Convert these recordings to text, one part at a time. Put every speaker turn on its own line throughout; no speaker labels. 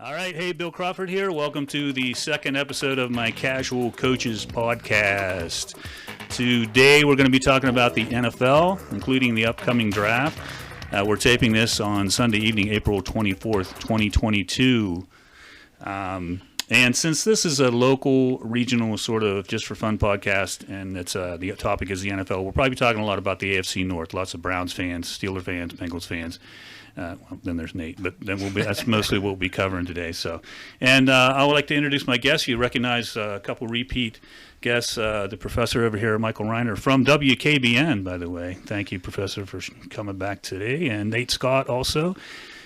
All right. Hey, Bill Crawford here. Welcome to the second episode of my Casual Coaches podcast. Today we're going to be talking about the NFL, including the upcoming draft. We're taping this on Sunday evening, April 24th, 2022. And since this is a local, regional, sort of just for fun podcast, and it's the topic is the NFL, we'll probably be talking a lot about the AFC North. Lots of Browns fans, Steelers fans, Bengals fans. Well, then there's Nate, but then that's mostly what we'll be covering today. So, and I would like to introduce my guests. You recognize a couple repeat guests, the professor over here, Michael Reiner from WKBN, by the way. Thank you, Professor, for coming back today, and Nate Scott also.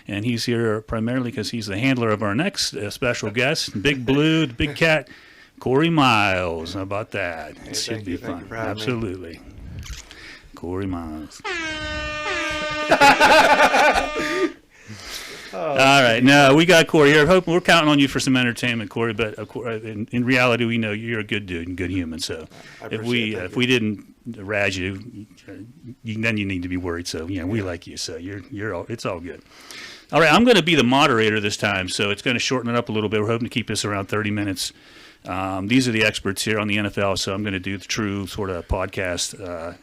And he's here primarily because he's the handler of our next special guest, Big Blue, the Big Cat, Corey Miles. How about that?
Hey,
it should be fun. Absolutely. Corey Miles. All right, now we got Corey here. We're counting on you for some entertainment, Corey. But in reality, we know you're a good dude and good human. So if we didn't razz you, then you need to be worried. So we like you. So it's all good. All right, I'm going to be the moderator this time, so it's going to shorten it up a little bit. We're hoping to keep this around 30 minutes. These are the experts here on the NFL, so I'm going to do the true sort of podcast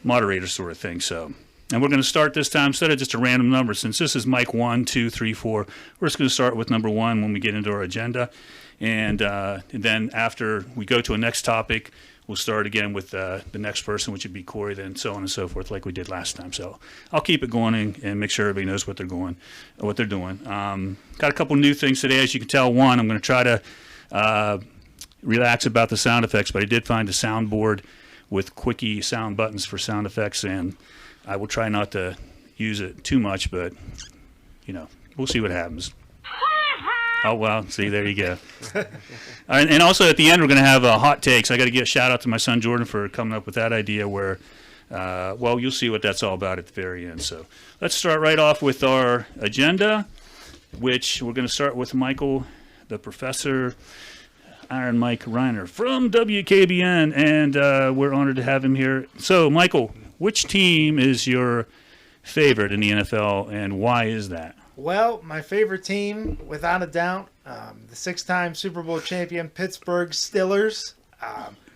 moderator sort of thing. So. And we're going to start this time, instead of just a random number, since this is mic 1, 2, 3, 4, we're just going to start with number 1 when we get into our agenda. And then after we go to a next topic, we'll start again with the next person, which would be Corey, then so on and so forth, like we did last time. So I'll keep it going and make sure everybody knows what they're doing. Got a couple new things today. As you can tell, one, I'm going to try to relax about the sound effects, but I did find a soundboard with quickie sound buttons for sound effects, and I will try not to use it too much, but, we'll see what happens. Oh, well, see, there you go. And also at the end, we're going to have hot takes. I got to give a shout out to my son Jordan for coming up with that idea where, you'll see what that's all about at the very end. So let's start right off with our agenda, which we're going to start with Michael, the professor, Iron Mike Reiner from WKBN, and we're honored to have him here. So, Michael, which team is your favorite in the NFL, and why is that?
Well, my favorite team, without a doubt, the 6-time Super Bowl champion Pittsburgh Steelers,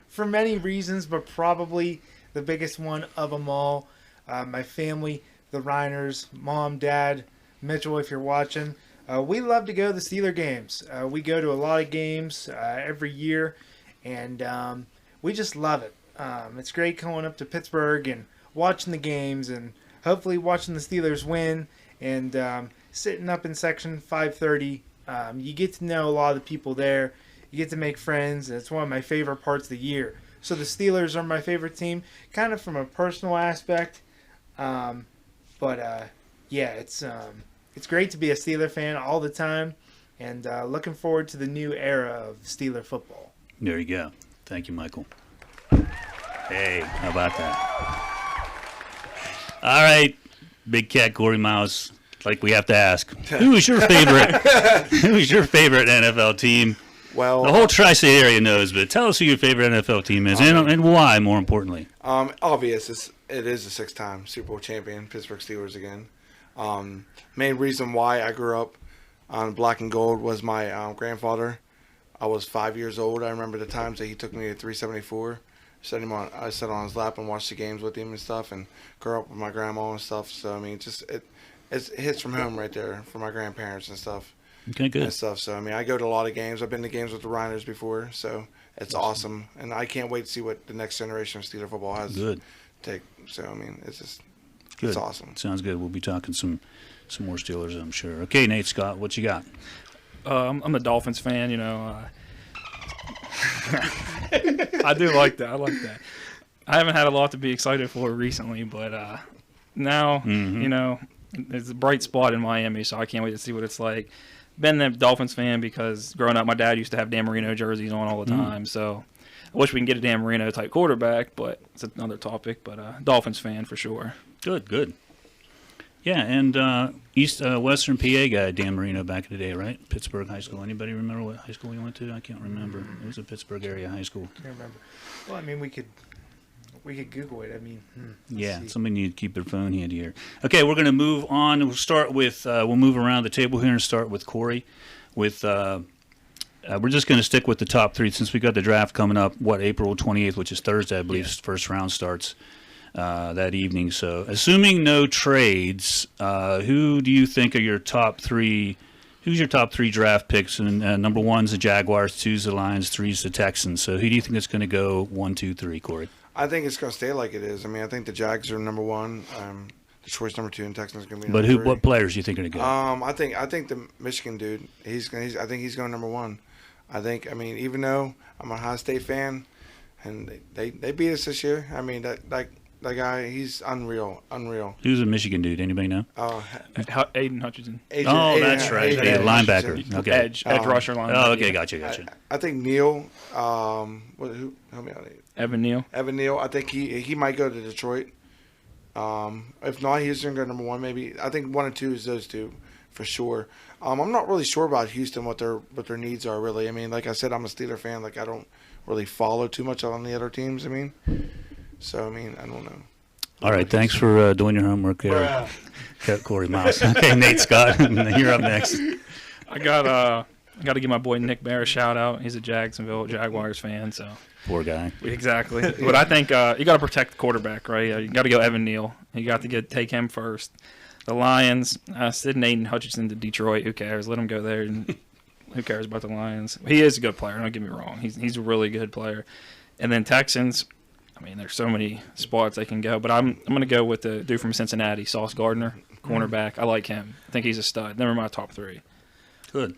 for many reasons, but probably the biggest one of them all. My family, the Reiners, mom, dad, Mitchell, if you're watching, we love to go to the Steeler games. We go to a lot of games every year, and we just love it. It's great going up to Pittsburgh and watching the games and hopefully watching the Steelers win and sitting up in section 530. You get to know a lot of the people there. You get to make friends, and it's one of my favorite parts of the year. So the Steelers are my favorite team, kind of from a personal aspect. It's great to be a Steeler fan all the time, and looking forward to the new era of Steeler football.
There you go. Thank you, Michael. Hey, how about that? All right, Big Cat Corey Miles. Like we have to ask, who's your favorite? Who's your favorite NFL team?
Well,
the whole tri-state area knows, but tell us who your favorite NFL team is and why. More importantly,
obvious. It is a 6-time Super Bowl champion, Pittsburgh Steelers again. Main reason why I grew up on black and gold was my grandfather. I was 5 years old. I remember the times that he took me to 374. I sat on his lap and watched the games with him and stuff, and grew up with my grandma and stuff. So I mean, it hits from home right there for my grandparents and stuff.
Okay, good.
And stuff. So I mean, I go to a lot of games. I've been to games with the Reiners before, so it's awesome. And I can't wait to see what the next generation of Steeler football has.
Good.
Take. So I mean, it's just
good.
It's awesome.
Sounds good. We'll be talking some more Steelers, I'm sure. Okay, Nate Scott, what you got?
I'm a Dolphins fan. I do like that. I like that. I haven't had a lot to be excited for recently, but now, it's a bright spot in Miami, so I can't wait to see what it's like. Been a Dolphins fan because growing up, my dad used to have Dan Marino jerseys on all the time, so I wish we can get a Dan Marino type quarterback, but it's another topic. But Dolphins fan for sure.
Good. Yeah, and Western PA guy, Dan Marino, back in the day, right? Pittsburgh High School. Anybody remember what high school he went to? I can't remember. It was a Pittsburgh area high school.
Can't remember. Well, I mean, we could we could Google it. I mean, let's
Yeah,
see.
somebody need to keep their phone handy here. Okay, we're going to move on. We'll start with, we'll move around the table here and start with Corey. With, we're just going to stick with the top three since we got the draft coming up, April 28th, which is Thursday, I believe, first round starts that evening. So, assuming no trades, who do you think are your top three? Who's your top three draft picks? And number one's the Jaguars, two's the Lions, three's the Texans. So, who do you think is going to go 1, 2, 3, Corey?
I think it's going to stay like it is. I mean, I think the Jags are number one. Detroit's number two, and Texans going to be
But
number three.
what players do you think are going to go?
I think the Michigan dude. I think he's going number one. I mean, even though I'm a Ohio State fan, and they beat us this year. I mean, that guy, he's unreal.
Who's a Michigan dude? Anybody know?
Aiden Hutchinson.
That's right. The linebacker. Okay.
Edge rusher linebacker.
Oh, okay, gotcha.
I think Neal. Who? Help me out.
Evan Neal.
Evan Neal. I think he might go to Detroit. If not, he's going to go number one. Maybe I think 1 and 2 is those two for sure. I'm not really sure about Houston what their needs are really. I mean, like I said, I'm a Steeler fan. Like I don't really follow too much on the other teams. I mean, so I mean, I don't know.
All right, thanks for doing your homework there, Corey Miles. Okay, Nate Scott, you're up next.
I got to give my boy Nick Bear a shout out. He's a Jacksonville Jaguars fan, so.
Poor guy.
Exactly. But I think you got to protect the quarterback, right? You got to go Evan Neal. You got to take him first. The Lions, sending Aiden Hutchinson to Detroit. Who cares? Let him go there. And who cares about the Lions? He is a good player. Don't get me wrong. He's a really good player. And then Texans. I mean, there's so many spots they can go, but I'm going to go with the dude from Cincinnati, Sauce Gardner, cornerback. I like him. I think he's a stud. Never mind top three.
Good.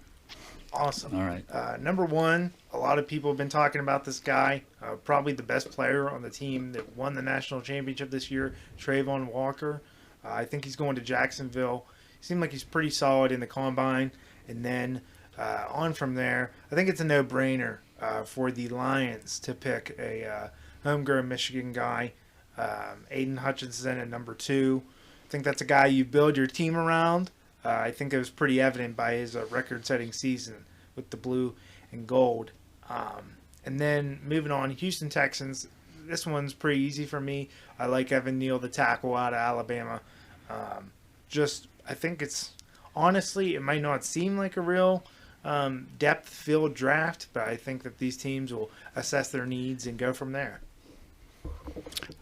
Awesome.
All right.
Number one, a lot of people have been talking about this guy. Probably the best player on the team that won the national championship this year, Trayvon Walker. I think he's going to Jacksonville. Seemed like he's pretty solid in the combine. And then on from there, I think it's a no-brainer for the Lions to pick a homegrown Michigan guy, Aiden Hutchinson at number 2. I think that's a guy you build your team around. I think it was pretty evident by his record-setting season with the blue and gold. And then moving on, Houston Texans. This one's pretty easy for me. I like Evan Neal, the tackle out of Alabama. I think it's honestly, it might not seem like a real depth field draft, but I think that these teams will assess their needs and go from there.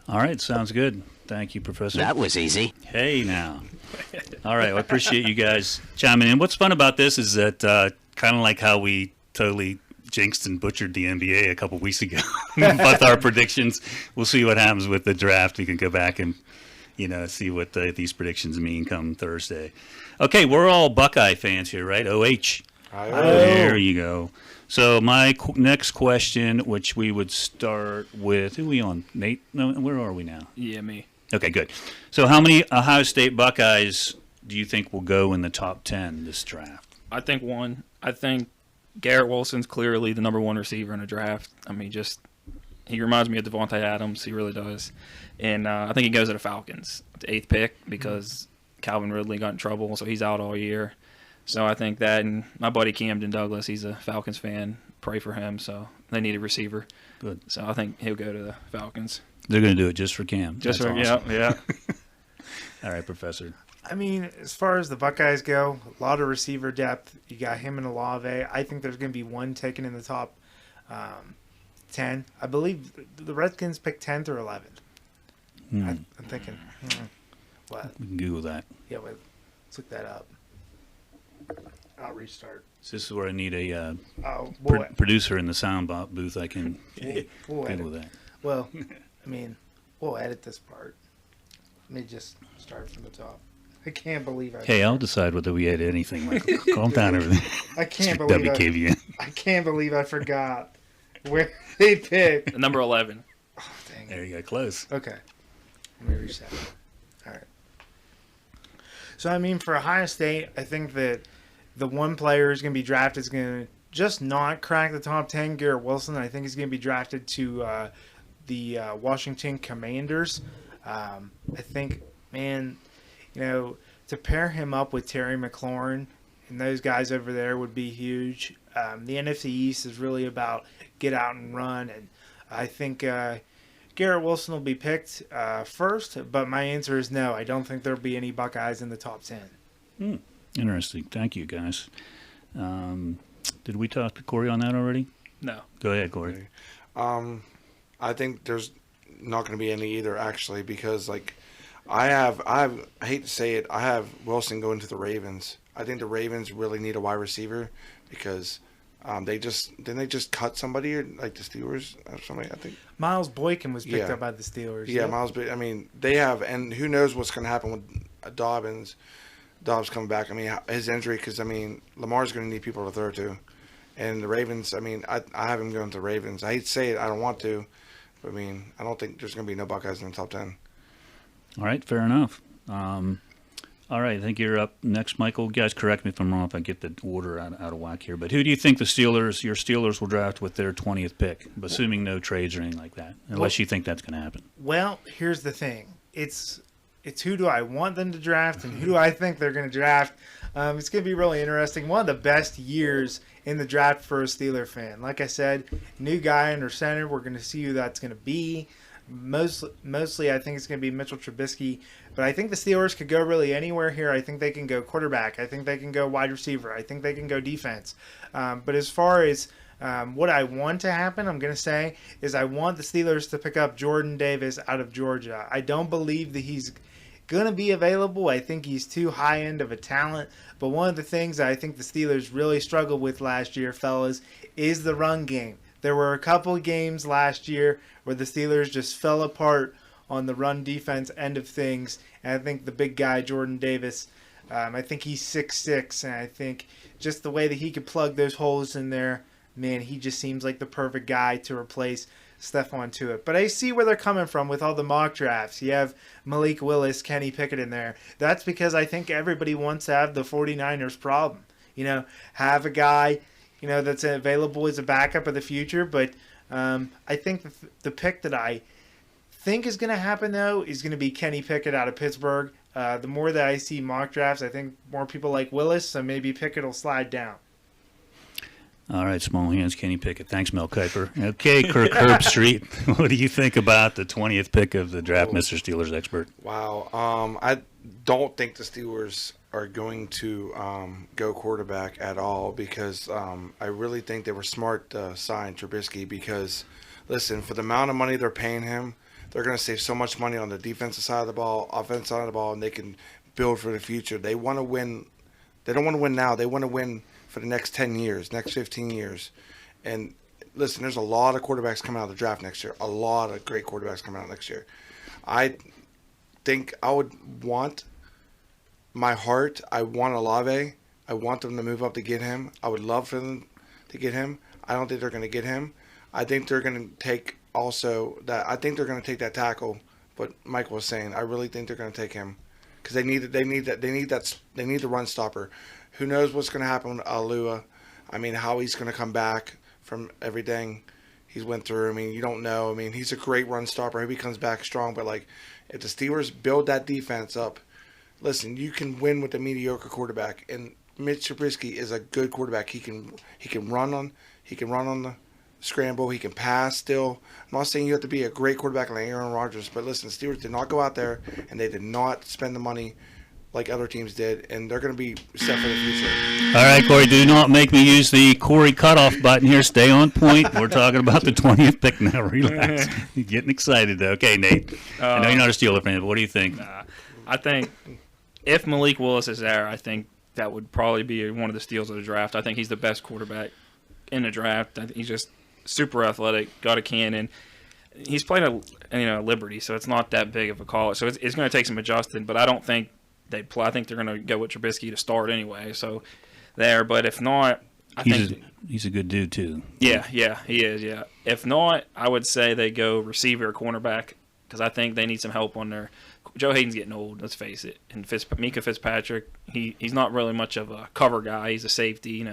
All right, sounds good. Thank you, Professor.
That was easy.
Hey, now. All right, well, I appreciate you guys chiming in. What's fun about this is that kind of like how we totally jinxed and butchered the NBA a couple weeks ago with our predictions. We'll see what happens with the draft. We can go back and, see what these predictions mean come Thursday. Okay, we're all Buckeye fans here, right? OH. There you go. So my next question, which we would start with, who are we on? Nate? No, where are we now?
Yeah, me.
Okay, good. So how many Ohio State Buckeyes do you think will go in the top 10 this draft?
I think one. I think Garrett Wilson's clearly the number one receiver in the draft. I mean, he reminds me of Devontae Adams. He really does. And I think he goes to the Falcons, the 8th pick, because Calvin Ridley got in trouble, so he's out all year. So I think that, and my buddy Camden Douglas, he's a Falcons fan. Pray for him. So they need a receiver.
Good.
So I think he'll go to the Falcons.
They're going to do it just for Cam.
Just
That's
for
awesome.
yeah.
All right, Professor.
I mean, as far as the Buckeyes go, a lot of receiver depth. You got him and Olave. I think there's going to be one taken in the top 10. I believe the Redskins picked 10th or 11th. I'm thinking, what?
We can Google that.
Yeah, wait, let's look that up. I'll restart.
So this is where I need a
Oh, boy.
producer in the sound booth. I can
We'll
Google
edit.
that.
Well, I mean, we'll edit this part. Let me just start from the top. I can't believe I.
Hey, I'll decide whether we edit anything, Michael. Calm down over there.
I can't
Mr.
believe
WKVN.
I can't believe I forgot where they picked.
Number 11.
Oh, dang it.
There you go, close.
Okay. Let me reset. All right. So, I mean, for Ohio State, I think that the one player who's going to be drafted is going to just not crack the top 10, Garrett Wilson. I think he's going to be drafted to the Washington Commanders. I think, man, to pair him up with Terry McLaurin and those guys over there would be huge. The NFC East is really about get out and run, and I think Garrett Wilson will be picked first, but my answer is no. I don't think there'll be any Buckeyes in the top 10.
Interesting. Thank you, guys. Did we talk to Corey on that already?
No.
Go ahead, Corey.
I think there's not going to be any either, actually, because like I hate to say it, I have Wilson going to the Ravens. I think the Ravens really need a wide receiver because they just cut somebody, or like the Steelers or somebody. I think
Miles Boykin was picked
Yeah.
up by the Steelers.
yeah, Miles. I mean, they have, and who knows what's going to happen with Dobbs coming back. I mean, his injury, because I mean, Lamar's going to need people to throw to, and the Ravens. I mean, I have him going to the Ravens. I hate to say it, I don't want to, but I mean, I don't think there's going to be no Buckeyes in the top 10.
All right, fair enough. All right, I think you're up next, Michael. Guys, correct me if I'm wrong if I get the order out of whack here. But who do you think your Steelers will draft with their 20th pick, assuming no trades or anything like that, unless you think that's going to happen?
Well, here's the thing. It's who do I want them to draft and who do I think they're going to draft. It's going to be really interesting. One of the best years in the draft for a Steeler fan. Like I said, new guy under center. We're going to see who that's going to be. Mostly, I think it's going to be Mitchell Trubisky. But I think the Steelers could go really anywhere here. I think they can go quarterback. I think they can go wide receiver. I think they can go defense. But as far as what I want to happen, I'm going to say, is I want the Steelers to pick up Jordan Davis out of Georgia. I don't believe that he's going to be available. I think he's too high end of a talent. But one of the things that I think the Steelers really struggled with last year, fellas, is the run game. There were a couple of games last year where the Steelers just fell apart on the run defense end of things. And I think the big guy, Jordan Davis, I think he's 6'6", and I think just the way that he could plug those holes in there, man, he just seems like the perfect guy to replace Stephon Tuitt. But I see where they're coming from with all the mock drafts. You have Malik Willis, Kenny Pickett in there. That's because I think everybody wants to have the 49ers problem. You know, have a guy, you know, that's available as a backup of the future. But I think the pick that I think is going to happen, though, is going to be Kenny Pickett out of Pittsburgh. The more that I see mock drafts, I think more people like Willis, so maybe Pickett will slide down.
All right, small hands, Kenny Pickett. Thanks, Mel Kiper. Okay, Kirk Herbstreit, what do you think about the 20th pick of the draft, Mr. Steelers expert?
Wow. I don't think the Steelers are going to go quarterback at all because I really think they were smart to sign Trubisky because, listen, for the amount of money they're paying him, they're going to save so much money on the defensive side of the ball, offensive side of the ball, and they can build for the future. They want to win. They don't want to win now. They want to win for the next 10 years, next 15 years. And listen, there's a lot of quarterbacks coming out of the draft next year. A lot of great quarterbacks coming out next year. I think I would want my heart. I want Olave. I want them to move up to get him. I would love for them to get him. I don't think they're going to get him. I think they're going to take also that. I think they're going to take that tackle. But Mike was saying, I really think they're going to take him because they need the run stopper. Who knows what's going to happen with Alua? I mean, how he's going to come back from everything he's went through. I mean, you don't know. I mean, he's a great run stopper. I hope he comes back strong. But, like, if the Steelers build that defense up, listen, you can win with a mediocre quarterback. And Mitch Trubisky is a good quarterback. He can run on the scramble. He can pass still. I'm not saying you have to be a great quarterback like Aaron Rodgers. But, listen, the Steelers did not go out there, and they did not spend the money like other teams did, and they're going to be set for the future.
All right, Corey, do not make me use the Corey cutoff button here. Stay on point. We're talking about the 20th pick now. Relax. You're getting excited, though. Okay, Nate. I know you're not a Steeler fan, but what do you think?
I think if Malik Willis is there, I think that would probably be one of the steals of the draft. I think he's the best quarterback in the draft. I think he's just super athletic, got a cannon. He's played at Liberty, so it's not that big of a call. So it's going to take some adjusting, but I don't think they play. I think they're going to go with Trubisky to start anyway. So there, but if not,
he's a good dude too.
Yeah, he is. Yeah. If not, I would say they go receiver or cornerback because I think they need some help on their. Joe Hayden's getting old. Let's face it. And Mika Fitzpatrick, he's not really much of a cover guy. He's a safety,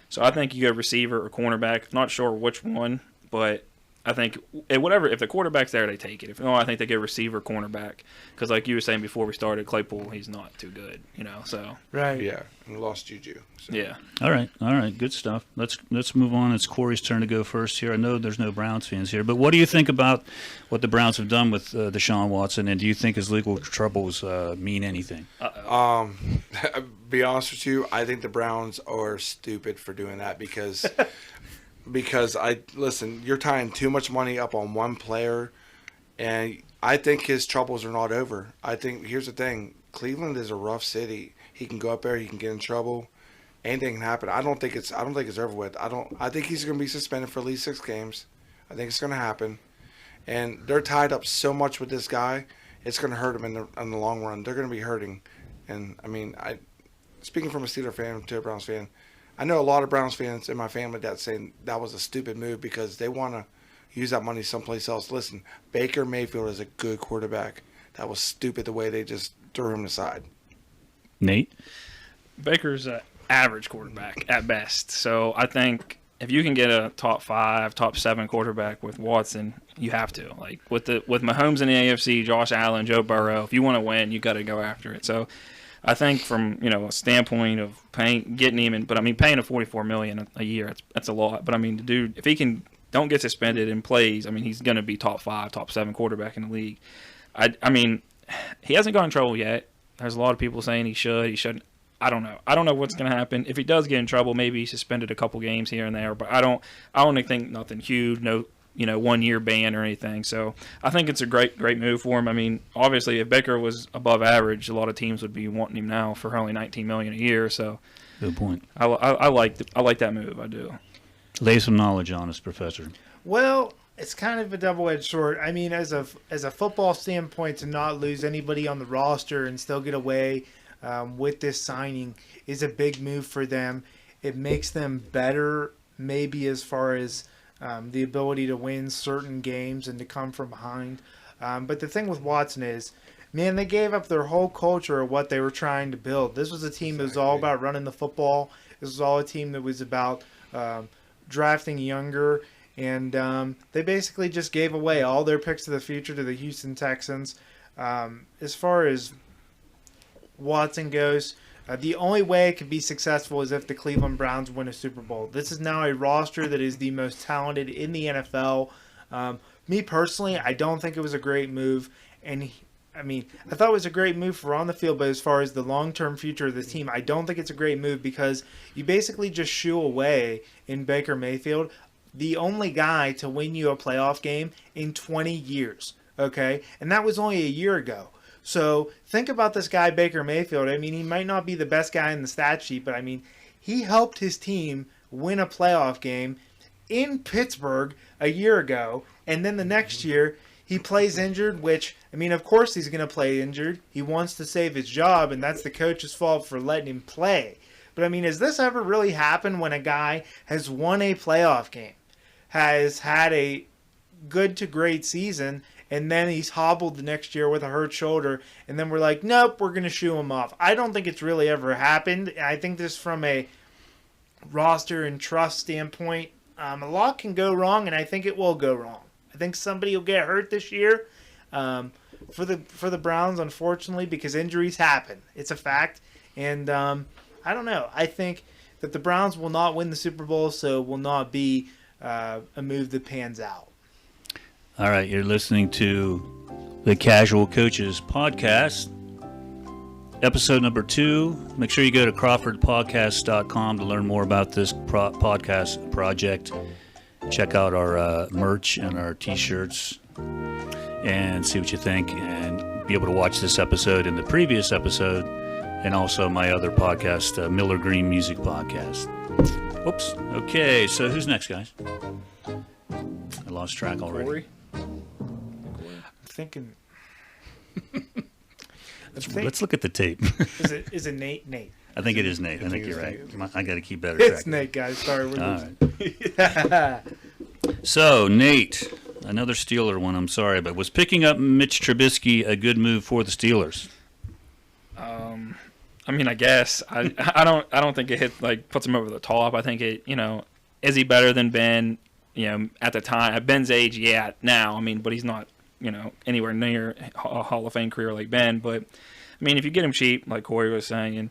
So I think you go receiver or cornerback. Not sure which one, but I think if the quarterback's there, they take it. If no, I think they get receiver, cornerback, because like you were saying before we started, Claypool, he's not too good, So
Right.
Yeah, and lost Juju. So.
yeah,
All right, good stuff. Let's move on. It's Corey's turn to go first here. I know there's no Browns fans here, but what do you think about what the Browns have done with Deshaun Watson, and do you think his legal troubles mean anything?
Be honest with you, I think the Browns are stupid for doing that because you're tying too much money up on one player, and I think his troubles are not over. I think here's the thing: Cleveland is a rough city. He can go up there, he can get in trouble. Anything can happen. I don't think it's over with. I think he's going to be suspended for at least 6 games. I think it's going to happen, and they're tied up so much with this guy. It's going to hurt them in the long run. They're going to be hurting, and I mean, speaking from a Steelers fan to a Browns fan, I know a lot of Browns fans in my family that's saying that was a stupid move because they want to use that money someplace else. Listen, Baker Mayfield is a good quarterback. That was stupid the way they just threw him aside.
Nate?
Baker's an average quarterback at best. So I think if you can get a top 5, top 7 quarterback with Watson, you have to. Like with Mahomes in the AFC, Josh Allen, Joe Burrow, if you want to win, you got to go after it. So I think from a standpoint of getting him, but I mean paying him $44 million a year, that's a lot. But I mean the dude, if he don't get suspended and plays, I mean he's going to be top 5, top 7 quarterback in the league. I mean he hasn't got in trouble yet. There's a lot of people saying he shouldn't. I don't know. I don't know what's going to happen. If he does get in trouble, maybe he's suspended a couple games here and there. But I don't think nothing huge. No, 1-year ban or anything. So I think it's a great move for him. I mean, obviously, if Baker was above average, a lot of teams would be wanting him now for only $19 million a year. So
Good point.
I like that move. I do.
Lay some knowledge on us, Professor.
Well, it's kind of a double-edged sword. I mean, as a football standpoint, to not lose anybody on the roster and still get away with this signing is a big move for them. It makes them better, maybe as far as the ability to win certain games and to come from behind. But the thing with Watson is, man, they gave up their whole culture of what they were trying to build. This was a team that was all about running the football. This was all a team that was about drafting younger. And they basically just gave away all their picks of the future to the Houston Texans. As far as Watson goes, the only way it could be successful is if the Cleveland Browns win a Super Bowl. This is now a roster that is the most talented in the NFL. Me personally, I don't think it was a great move. And I thought it was a great move for on the field, but as far as the long-term future of this team, I don't think it's a great move because you basically just shoo away in Baker Mayfield the only guy to win you a playoff game in 20 years, okay? And that was only a year ago. So think about this guy, Baker Mayfield. I mean, he might not be the best guy in the stat sheet, but I mean, he helped his team win a playoff game in Pittsburgh a year ago, and then the next year he plays injured, which, I mean, of course he's going to play injured. He wants to save his job, and that's the coach's fault for letting him play. But I mean, has this ever really happened when a guy has won a playoff game, has had a good to great season, and then he's hobbled the next year with a hurt shoulder, and then we're like, nope, we're going to shoo him off? I don't think it's really ever happened. I think this from a roster and trust standpoint, a lot can go wrong, and I think it will go wrong. I think somebody will get hurt this year for the Browns, unfortunately, because injuries happen. It's a fact, and I don't know. I think that the Browns will not win the Super Bowl, so will not be a move that pans out.
All right, you're listening to the Casual Coaches Podcast, episode number 2. Make sure you go to crawfordpodcast.com to learn more about this podcast project. Check out our merch and our T-shirts and see what you think, and be able to watch this episode and the previous episode, and also my other podcast, Miller Green Music Podcast. Oops. Okay, so who's next, guys? I lost track already.
Corey?
I'm thinking.
Let's look at the tape.
Is it Nate? Nate.
I think it is Nate. I think you're right. I got to keep better
It's
track.
Nate, guys. Sorry, we're
All
losing.
right. So, Nate, another Steeler one, I'm sorry, but was picking up Mitch Trubisky a good move for the Steelers?
I mean, I guess I don't think it puts him over the top. I think it, is he better than Ben? at the time, at Ben's age, now, but he's not, anywhere near a Hall of Fame career like Ben. But, if you get him cheap, like Corey was saying, and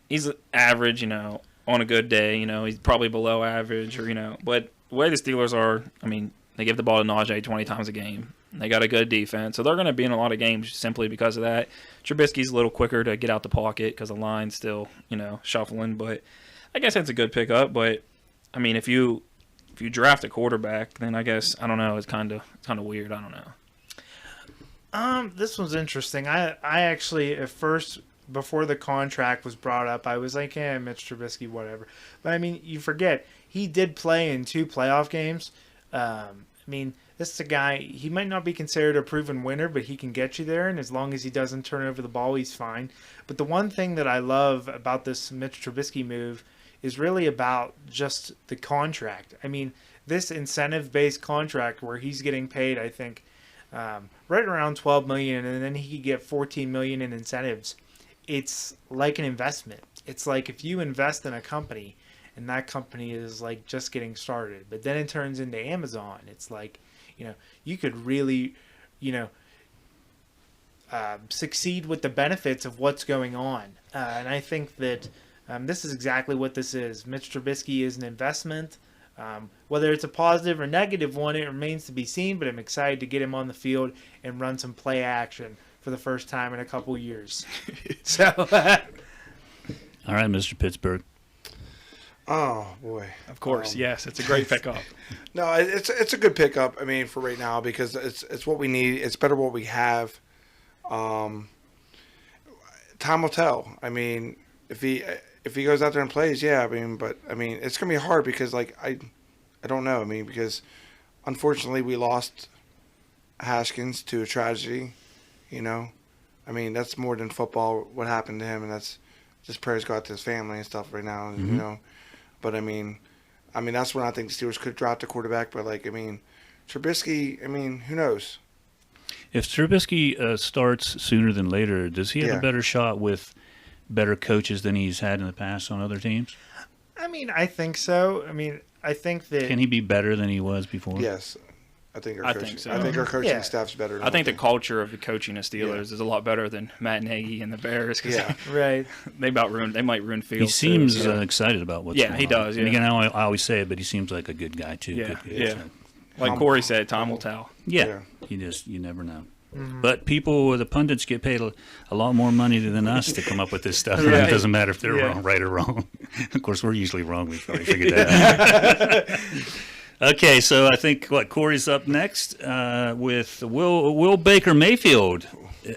he's average, on a good day, he's probably below average but the way the Steelers are, they give the ball to Najee 20 times a game. They got a good defense, so they're going to be in a lot of games simply because of that. Trubisky's a little quicker to get out the pocket because the line's still, shuffling. But I guess that's a good pickup. But if you draft a quarterback, then I guess I don't know. It's kind of weird. I don't know.
This one's interesting. I actually at first, before the contract was brought up, I was like, Mitch Trubisky, whatever. But you forget he did play in 2 playoff games. This is a guy, he might not be considered a proven winner, but he can get you there, and as long as he doesn't turn over the ball, he's fine. But the one thing that I love about this Mitch Trubisky move is really about just the contract. This incentive-based contract where he's getting paid, I think, right around $12 million, and then he could get $14 million in incentives. It's like an investment. It's like if you invest in a company, and that company is like just getting started, but then it turns into Amazon. It's like, you could really, succeed with the benefits of what's going on. And I think that this is exactly what this is. Mitch Trubisky is an investment. Whether it's a positive or negative one, it remains to be seen, but I'm excited to get him on the field and run some play action for the first time in a couple years. So,
all right, Mr. Pittsburgh.
Oh boy!
Of course, yes, it's a great pickup.
No, it's a good pickup. For right now because it's what we need. It's better what we have. Time will tell. If he goes out there and plays, but it's gonna be hard because I don't know. Because unfortunately we lost Haskins to a tragedy. That's more than football. What happened to him, and that's just prayers go out to his family and stuff right now.
Mm-hmm.
But that's when I think the Steelers could drop the quarterback. But Trubisky, who knows?
If Trubisky starts sooner than later, does he have a better shot with better coaches than he's had in the past on other teams?
I think so. I think that
Can he be better than he was before?
Yes, I think our coaching.
think so.
I think our coaching staff's better.
I think the culture of the coaching of Steelers is a lot better than Matt Nagy and the Bears. Cause
right.
They might ruin fields.
He seems excited about what's going on.
He does. Yeah.
And again, I always say it, but he seems like a good guy too.
Yeah,
Good,
Like Corey said, time will tell.
Yeah. You never know. Mm-hmm. But the pundits get paid a lot more money than us to come up with this stuff. Right. It doesn't matter if they're wrong, right or wrong. Of course, we're usually wrong. We've already figured that out. Okay, so I think Corey's up next with Will Baker Mayfield.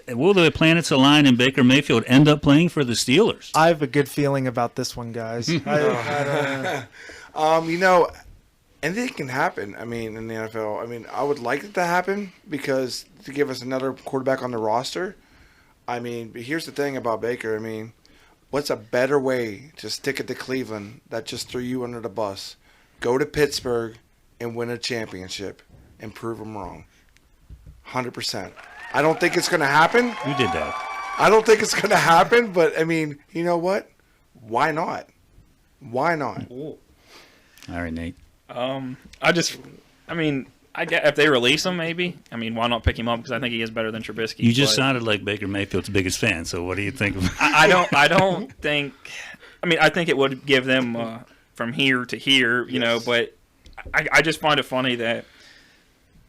Will the planets align and Baker Mayfield end up playing for the Steelers?
I have a good feeling about this one, guys. I don't know.
Anything can happen. In the NFL. I would like it to happen because to give us another quarterback on the roster. But here's the thing about Baker. What's a better way to stick it to Cleveland that just threw you under the bus? Go to Pittsburgh and win a championship and prove them wrong. 100%. I don't think it's going to happen.
Who did that?
I don't think it's going to happen, but you know what? Why not? Why not?
All right, Nate.
I get if they release him, maybe. Why not pick him up? Because I think he is better than Trubisky.
You just sounded like Baker Mayfield's biggest fan. So what do you think?
I don't think. I think it would give them from here to here, know. But I just find it funny that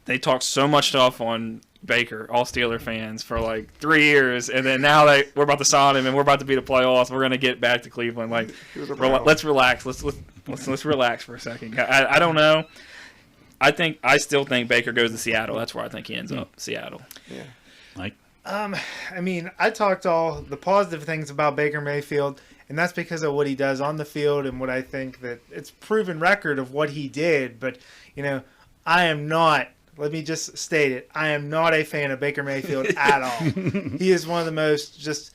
they talk so much stuff on Baker, all Steeler fans, for 3 years, and then now we're about to sign him and we're about to be the playoffs. We're gonna get back to Cleveland. Let's relax. Let's relax for a second. I don't know. I still think Baker goes to Seattle. That's where I think he ends up. Seattle.
Yeah.
Mike?
I talked all the positive things about Baker Mayfield, and that's because of what he does on the field and what I think that it's proven record of what he did. But, I am not, let me just state it, I am not a fan of Baker Mayfield at all. He is one of the most just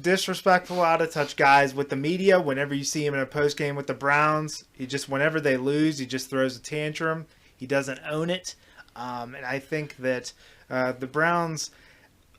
disrespectful, out-of-touch guys with the media. Whenever you see him in a postgame with the Browns, whenever they lose, he just throws a tantrum. He doesn't own it. And I think that the Browns,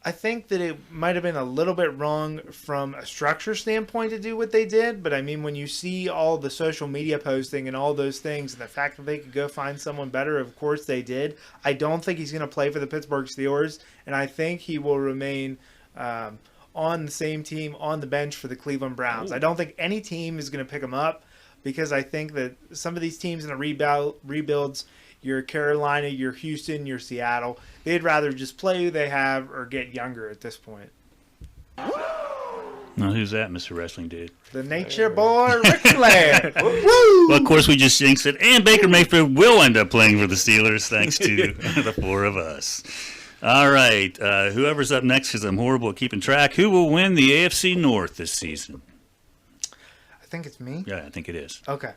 I think that it might have been a little bit wrong from a structure standpoint to do what they did. But I mean, when you see all the social media posting and all those things, and the fact that they could go find someone better, of course they did. I don't think he's going to play for the Pittsburgh Steelers, and I think he will remain on the same team on the bench for the Cleveland Browns. I don't think any team is going to pick him up, because I think that some of these teams in the rebuilds, your Carolina, your Houston, your Seattle, they'd rather just play who they have or get younger at this point.
Now, who's that, Mr. Wrestling Dude?
The Nature Boy, Ric Flair.
Well, of course, we just jinxed it, and Baker Mayfield will end up playing for the Steelers, thanks to the four of us. All right, whoever's up next, because I'm horrible at keeping track, who will win the AFC North this season?
I think it's me.
Yeah, I think it is.
Okay.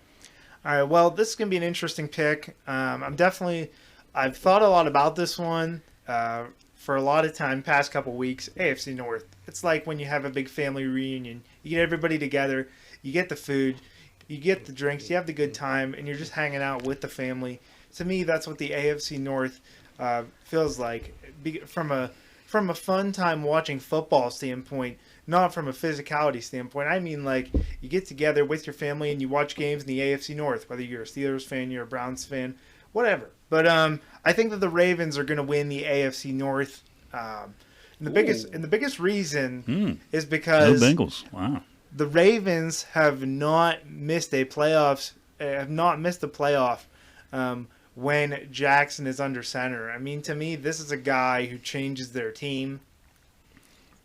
All right. Well, this is going to be an interesting pick. I've thought a lot about this one for a lot of time, past couple weeks. AFC North. It's like when you have a big family reunion. You get everybody together. You get the food. You get the drinks. You have the good time, and you're just hanging out with the family. To me, that's what the AFC North feels like. From a fun time watching football standpoint, not from a physicality standpoint. I mean, like, you get together with your family and you watch games in the AFC North, whether you're a Steelers fan, you're a Browns fan, whatever. But I think that the Ravens are going to win the AFC North. And the biggest reason is because
No Bengals. Wow.
the Ravens have not missed a playoff when Jackson is under center. I mean, to me, this is a guy who changes their team.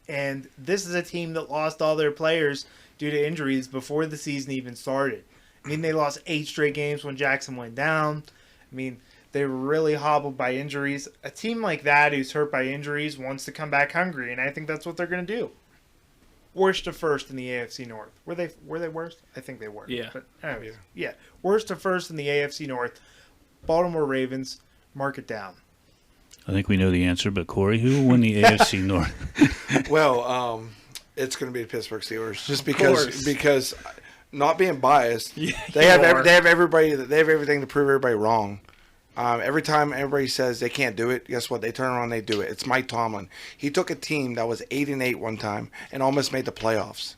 And this is a team that lost all their players due to injuries before the season even started. I mean, they lost 8 straight games when Jackson went down. I mean, they were really hobbled by injuries. A team like that who's hurt by injuries wants to come back hungry, and I think that's what they're going to do. Worst to first in the AFC North. Were they worst? I think they were.
Yeah.
But anyways, yeah. Worst to first in the AFC North. Baltimore Ravens, mark it down.
I think we know the answer, but Corey, who will win the AFC North?
Well, it's going to be the Pittsburgh Steelers, just because not being biased, they have everything to prove everybody wrong. Every time everybody says they can't do it, guess what? They turn around and they do it. It's Mike Tomlin. He took a team that was 8-8 one time and almost made the playoffs.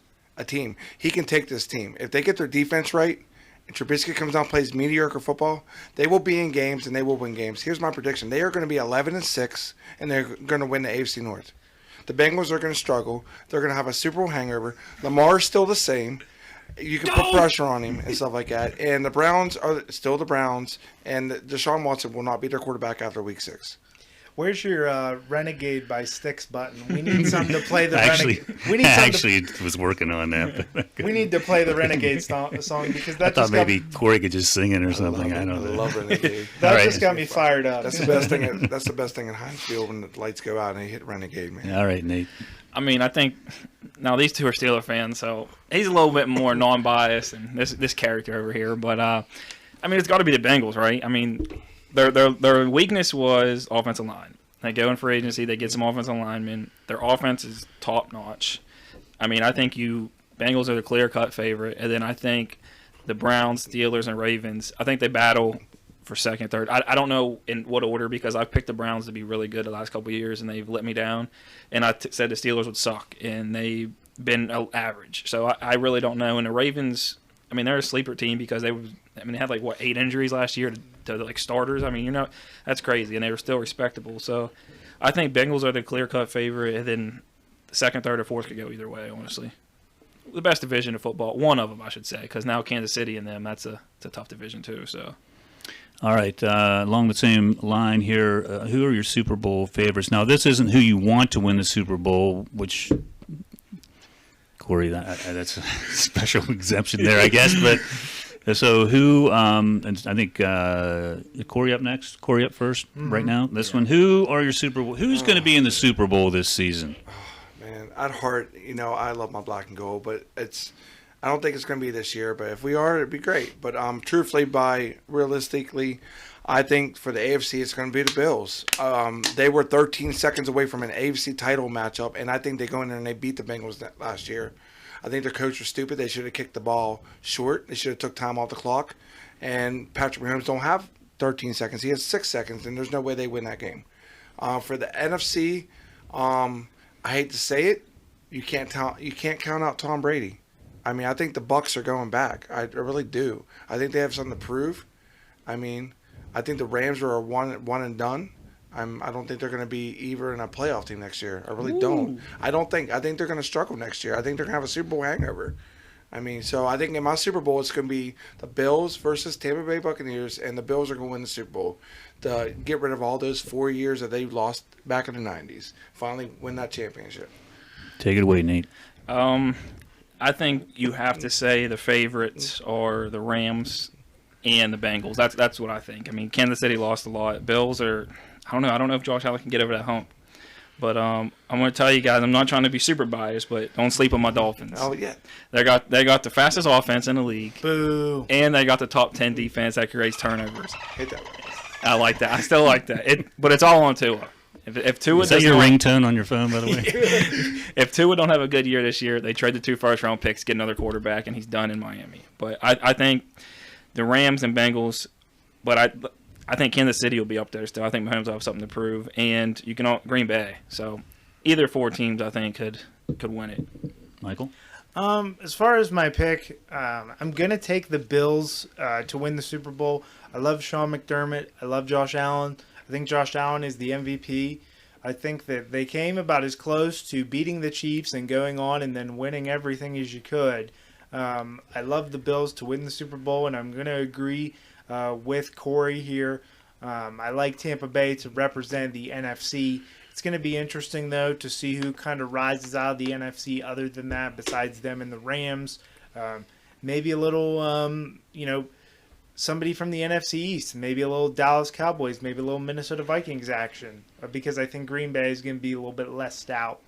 He can take this team if they get their defense right. And Trubisky comes down and plays mediocre football, they will be in games and they will win games. Here's my prediction. They are going to be 11-6, and they're going to win the AFC North. The Bengals are going to struggle. They're going to have a Super Bowl hangover. Lamar's still the same. You can put pressure on him and stuff like that. And the Browns are still the Browns, and Deshaun Watson will not be their quarterback after Week 6.
Where's your Renegade by Styx button? We need something to play the
Actually,
Renegade.
I actually was working on that. But
We need to play the Renegade song because that
I thought
just
maybe Corey could just sing it or something. I don't know.
I love Renegade.
that
All right.
just got me fired up.
That's the best thing. That's the best thing in Heinz Field when the lights go out and they hit Renegade, man.
All right, Nate.
I mean, I think now these two are Steeler fans, so he's a little bit more non-biased than this character over here. But I mean, it's got to be the Bengals, right? I mean, their weakness was offensive line. They go in for agency, they get some offensive linemen. Their offense is top notch. I mean, I think Bengals are the clear-cut favorite, and then I think the Browns, Steelers, and Ravens. I think they battle for second, third. I don't know in what order because I've picked the Browns to be really good the last couple of years, and they've let me down. And I said the Steelers would suck, and they've been average. So I really don't know. And the Ravens, I mean, they're a sleeper team because they had 8 injuries last year to like starters. I mean, that's crazy, and they were still respectable. So I think Bengals are the clear-cut favorite, and then the second, third, or fourth could go either way, honestly. The best division of football, one of them, I should say, because now Kansas City and them, that's a tough division too. So.
All right, along the same line here, who are your Super Bowl favorites? Now, this isn't who you want to win the Super Bowl, which, Corey, that's a special exemption there, I guess. But so who, and I think Corey up next, Corey up first right now, this one. Who are your Super Bowl? Who's going to be in the Super Bowl this season?
Man, at heart, I love my black and gold, but I don't think it's going to be this year, but if we are, it'd be great. But truthfully, realistically, I think for the AFC, it's going to be the Bills. They were 13 seconds away from an AFC title matchup, and I think they go in there and they beat the Bengals last year. I think their coach was stupid. They should have kicked the ball short. They should have took time off the clock. And Patrick Mahomes don't have 13 seconds. He has 6 seconds, and there's no way they win that game. For the NFC, I hate to say it, you can't count out Tom Brady. I mean, I think the Bucks are going back. I really do. I think they have something to prove. I mean, I think the Rams are a one and done. I don't think they're going to be even a playoff team next year. I really don't. I think they're going to struggle next year. I think they're going to have a Super Bowl hangover. I mean, so I think in my Super Bowl, it's going to be the Bills versus Tampa Bay Buccaneers, and the Bills are going to win the Super Bowl to get rid of all those 4 years that they lost back in the 90s. Finally win that championship.
Take it away, Nate.
I think you have to say the favorites are the Rams and the Bengals. That's what I think. I mean, Kansas City lost a lot. Bills are, I don't know. I don't know if Josh Allen can get over that hump. But I'm going to tell you guys, I'm not trying to be super biased, but don't sleep on my Dolphins.
Oh, yeah.
They got the fastest offense in the league.
Boo.
And they got the top 10 defense that creates turnovers.
Hit that one.
I like that. I still like that. But it's all on Tua. If Tua
Is that your ringtone on your phone, by the way?
If Tua don't have a good year this year, they trade the 2 first-round picks, get another quarterback, and he's done in Miami. But I think the Rams and Bengals, but I think Kansas City will be up there still. I think Mahomes will have something to prove, and you can Green Bay. So either 4 teams, I think, could win it.
Michael?
As far as my pick, I'm gonna take the Bills to win the Super Bowl. I love Sean McDermott. I love Josh Allen. I think Josh Allen is the MVP. I think that they came about as close to beating the Chiefs and going on and then winning everything as you could. I love the Bills to win the Super Bowl, and I'm going to agree with Corey here. I like Tampa Bay to represent the NFC. It's going to be interesting, though, to see who kind of rises out of the NFC other than that, besides them and the Rams. Maybe a little, somebody from the NFC East, maybe a little Dallas Cowboys, maybe a little Minnesota Vikings action, because I think Green Bay is going to be a little bit less stout.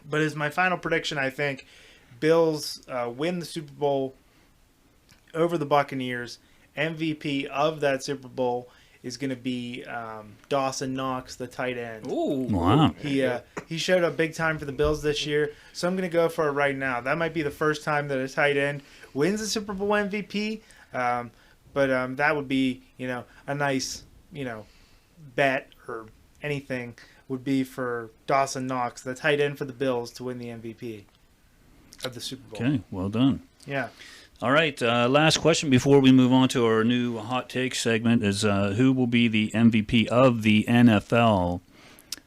But as my final prediction, I think Bills win the Super Bowl over the Buccaneers. MVP of that Super Bowl is going to be Dawson Knox, the tight end.
Ooh.
Wow.
He showed up big time for the Bills this year, so I'm going to go for it right now. That might be the first time that a tight end wins the Super Bowl MVP. But that would be, a nice, bet or anything would be for Dawson Knox, the tight end for the Bills, to win the MVP of the Super Bowl.
Okay, well done.
Yeah.
All right, last question before we move on to our new hot take segment is who will be the MVP of the NFL?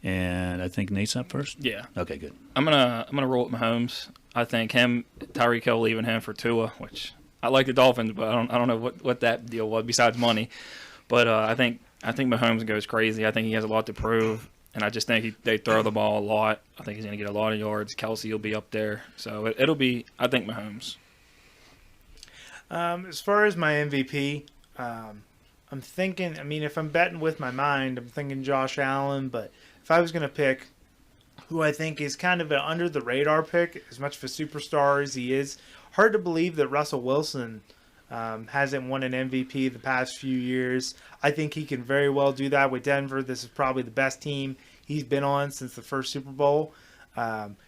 And I think Nate's up first.
Yeah.
Okay, good.
I'm gonna roll with Mahomes. I think Tyreek Hill leaving him for Tua, which I like the Dolphins, but I don't know what that deal was besides money. But I think Mahomes goes crazy. I think he has a lot to prove, and I just think they throw the ball a lot. I think he's going to get a lot of yards. Kelsey will be up there, so it'll be. I think Mahomes.
As far as my MVP, I'm thinking. I mean, if I'm betting with my mind, I'm thinking Josh Allen. But if I was going to pick who I think is kind of an under the radar pick, as much of a superstar as he is, hard to believe that Russell Wilson hasn't won an MVP the past few years. I think he can very well do that with Denver. This is probably the best team he's been on since the first Super Bowl.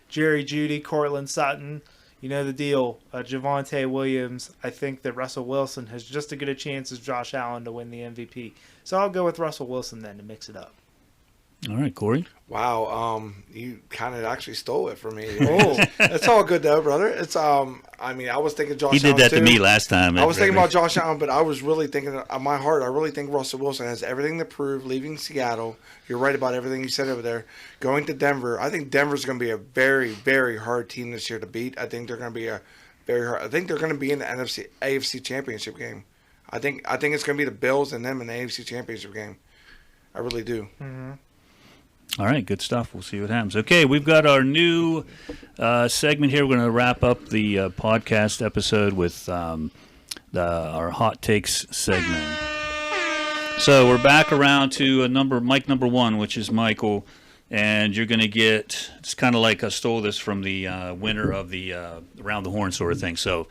Jerry Jeudy, Cortland Sutton, you know the deal. Javonte Williams. I think that Russell Wilson has just as good a chance as Josh Allen to win the MVP. So I'll go with Russell Wilson then to mix it up.
All right, Corey.
Wow, you kind of actually stole it from me. Oh, it's all good though, brother. It's I was thinking Josh.
He did
Allen
that
too.
to me last time.
I was thinking about Josh Allen, but I was really thinking in my heart. I really think Russell Wilson has everything to prove. Leaving Seattle, you're right about everything you said over there. Going to Denver, I think Denver's going to be a very, very hard team this year to beat. I think they're going to be I think they're going to be in the AFC Championship game. I think it's going to be the Bills and them in the AFC Championship game. I really do.
Mm-hmm.
All right, good stuff. We'll see what happens. Okay, we've got our new segment here. We're going to wrap up the podcast episode with our hot takes segment. So we're back around to mic number one, which is Michael, and you're going to get. It's kind of like I stole this from the winner of the Around the Horn sort of thing. So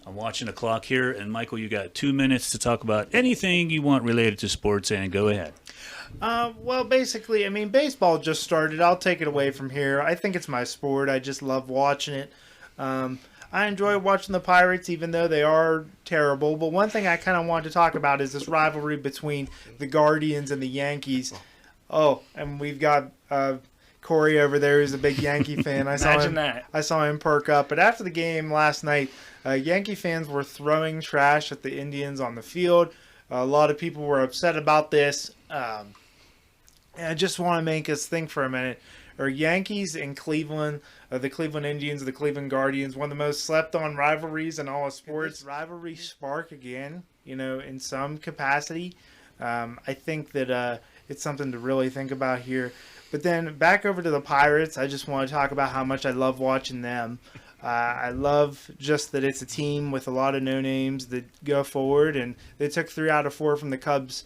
I'm watching the clock here, and Michael, you got 2 minutes to talk about anything you want related to sports, and go ahead.
Well, basically, baseball just started. I'll take it away from here. I think it's my sport. I just love watching it. I enjoy watching the Pirates, even though they are terrible. But one thing I kind of want to talk about is this rivalry between the Guardians and the Yankees. Oh, and we've got Corey over there who's a big Yankee fan.
Imagine that.
I saw him perk up. But after the game last night, Yankee fans were throwing trash at the Indians on the field. A lot of people were upset about this. And I just want to make us think for a minute. Are Yankees and Cleveland, the Cleveland Indians, the Cleveland Guardians, one of the most slept-on rivalries in all of sports? Rivalry spark again, in some capacity. I think that it's something to really think about here. But then back over to the Pirates, I just want to talk about how much I love watching them. I love just that it's a team with a lot of no-names that go forward, and they took 3 out of 4 from the Cubs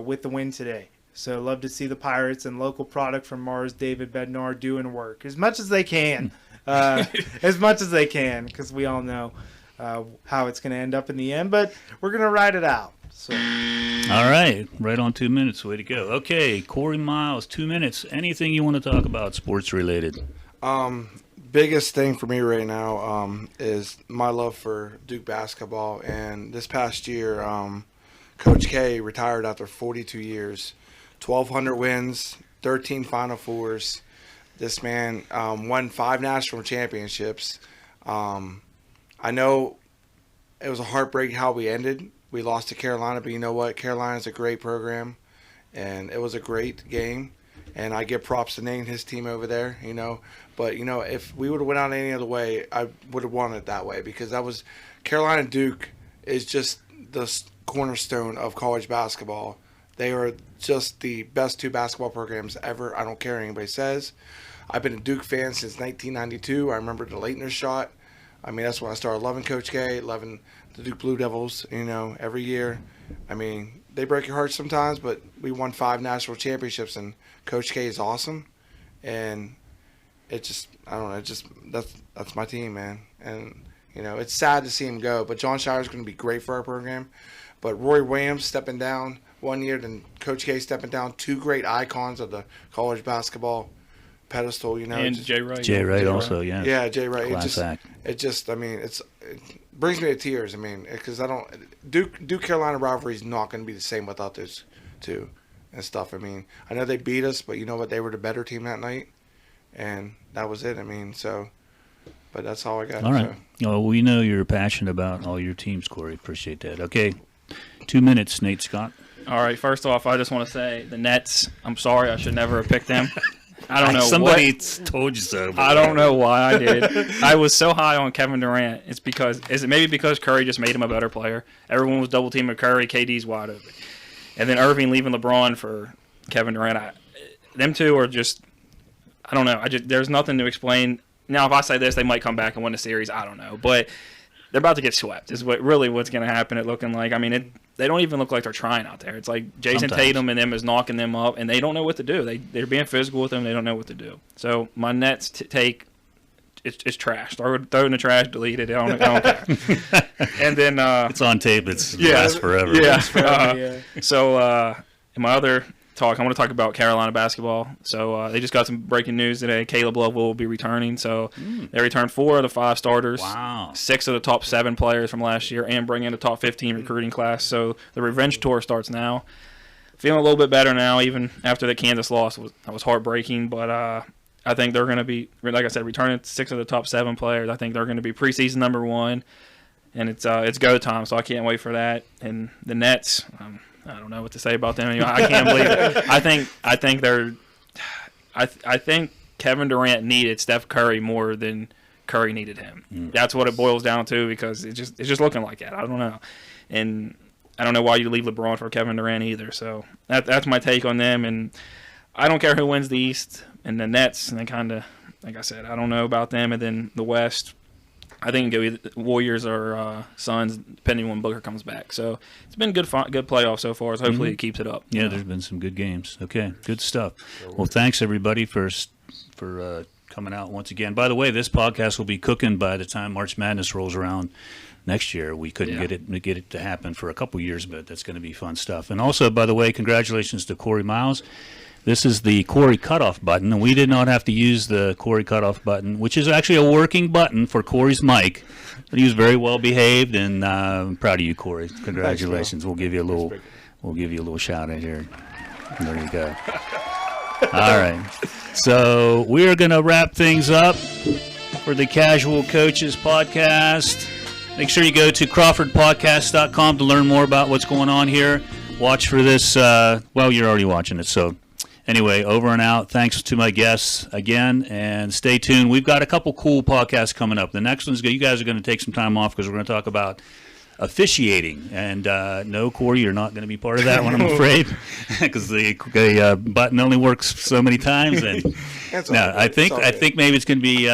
with the win today. So love to see the Pirates and local product from Mars, David Bednar, doing work as much as they can. Because we all know how it's going to end up in the end. But we're going to ride it out. So.
All right. Right on 2 minutes. Way to go. Okay, Corey Miles, 2 minutes. Anything you want to talk about sports-related?
Biggest thing for me right now is my love for Duke basketball. And this past year, Coach K retired after 42 years. 1,200 wins, 13 Final Fours. This man won 5 national championships. I know it was a heartbreak how we ended. We lost to Carolina, but you know what? Carolina's a great program, and it was a great game. And I give props to Nate and his team over there, But, if we would have went out any other way, I would have won it that way because that was Carolina Duke is just the cornerstone of college basketball. They are just the best 2 basketball programs ever. I don't care what anybody says. I've been a Duke fan since 1992. I remember the Leitner shot. I mean, that's when I started loving Coach K, loving the Duke Blue Devils, every year. I mean, they break your heart sometimes, but we won 5 national championships, and Coach K is awesome. And it just, I don't know, that's my team, man. And, it's sad to see him go, but John Shire's going to be great for our program. But Roy Williams stepping down 1 year, then Coach K stepping down, 2 great icons of the college basketball pedestal,
And Jay Wright.
Jay Wright also, yeah.
Yeah, Jay Wright.
Class
It brings me to tears. I mean, because Duke Carolina rivalry is not going to be the same without those 2 and stuff. I mean, I know they beat us, but you know what? They were the better team that night, and that was it. I mean, but that's all I got.
All right.
So.
Well, we know you're passionate about all your teams, Corey. Appreciate that. Okay, 2 minutes, Nate Scott.
All right, first off, I just want to say the Nets, I'm sorry, I should never have picked them. I don't know
Somebody told you so.
I don't know why I did. I was so high on Kevin Durant. Is it maybe because Curry just made him a better player? Everyone was double teaming Curry. KD's wide open, and then Irving leaving LeBron for Kevin Durant. Them 2 are just, I don't know. There's nothing to explain. Now, if I say this, they might come back and win the series. I don't know, but they're about to get swept. Is what's going to happen. It looking like. I mean, they don't even look like they're trying out there. It's like Jason Tatum and them is knocking them up, and they don't know what to do. They're being physical with them. They don't know what to do. So my Nets take it's trash. Throw it in the trash, delete it. I don't care. And then
it's on tape. It lasts forever.
Yeah. So in my other talk, I want to talk about Carolina basketball. So they just got some breaking news today. Caleb Love will be returning. So they returned 4 of the 5 starters.
Wow.
6 of the top 7 players from last year, and bring in a top 15 recruiting class. So the revenge tour starts now. Feeling a little bit better now, even after the Kansas loss. That was heartbreaking, but I think they're going to be, like I said, returning 6 of the top 7 players. I think they're going to be preseason number 1, and it's go time. So I can't wait for that. And the Nets. I don't know what to say about them anymore. I can't believe it. I think Kevin Durant needed Steph Curry more than Curry needed him. That's what it boils down to because it's just looking like that. I don't know, and I don't know why you leave LeBron for Kevin Durant either. So that's my take on them. And I don't care who wins the East and the Nets. And they kind of, like I said, I don't know about them. And then the West. I think it'll go either Warriors or Suns, depending when Booker comes back. So it's been good playoff so far. So hopefully it keeps it up.
Yeah, there's been some good games. Okay, good stuff. Well, thanks everybody for coming out once again. By the way, this podcast will be cooking by the time March Madness rolls around next year. We couldn't get it to happen for a couple years, but that's going to be fun stuff. And also, by the way, congratulations to Corey Miles. This is the Corey cutoff button, and we did not have to use the Corey cutoff button, which is actually a working button for Corey's mic. But he was very well behaved, and I'm proud of you, Corey. Congratulations. Thanks, we'll give you a little shout out here. There you go. All right. So we are going to wrap things up for the Casual Coaches Podcast. Make sure you go to CrawfordPodcast.com to learn more about what's going on here. Watch for this. Well, you're already watching it. So anyway, over and out. Thanks to my guests again, and stay tuned. We've got a couple cool podcasts coming up. The next one's you guys are going to take some time off because we're going to talk about officiating. And no, Corey, you're not going to be part of that one, I'm afraid, because the button only works so many times. And I think maybe it's going to be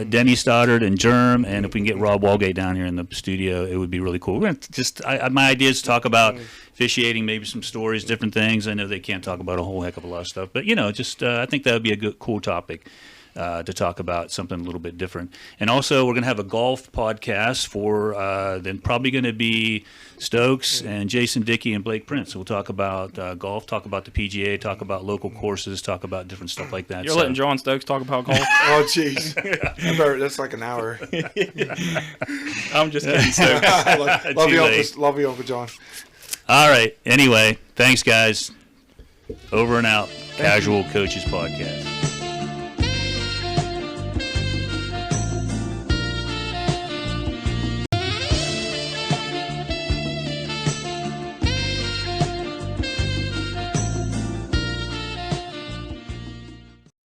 Denny Stoddard and Germ, and if we can get Rob Walgate down here in the studio, it would be really cool. We're going to my idea is to talk about officiating, maybe some stories, different things. I know they can't talk about a whole heck of a lot of stuff, but I think that would be a good, cool topic to talk about, something a little bit different. And also, we're going to have a golf podcast for then probably going to be Stokes and Jason Dickey and Blake Prince. So we'll talk about golf, talk about the PGA, talk about local courses, talk about different stuff like that.
You're letting John Stokes talk about golf?
Oh, jeez. That's like an hour.
I'm just kidding, Stokes.
Love you, Uncle John.
All right. Anyway, thanks, guys. Over and out. Casual Coaches Podcast.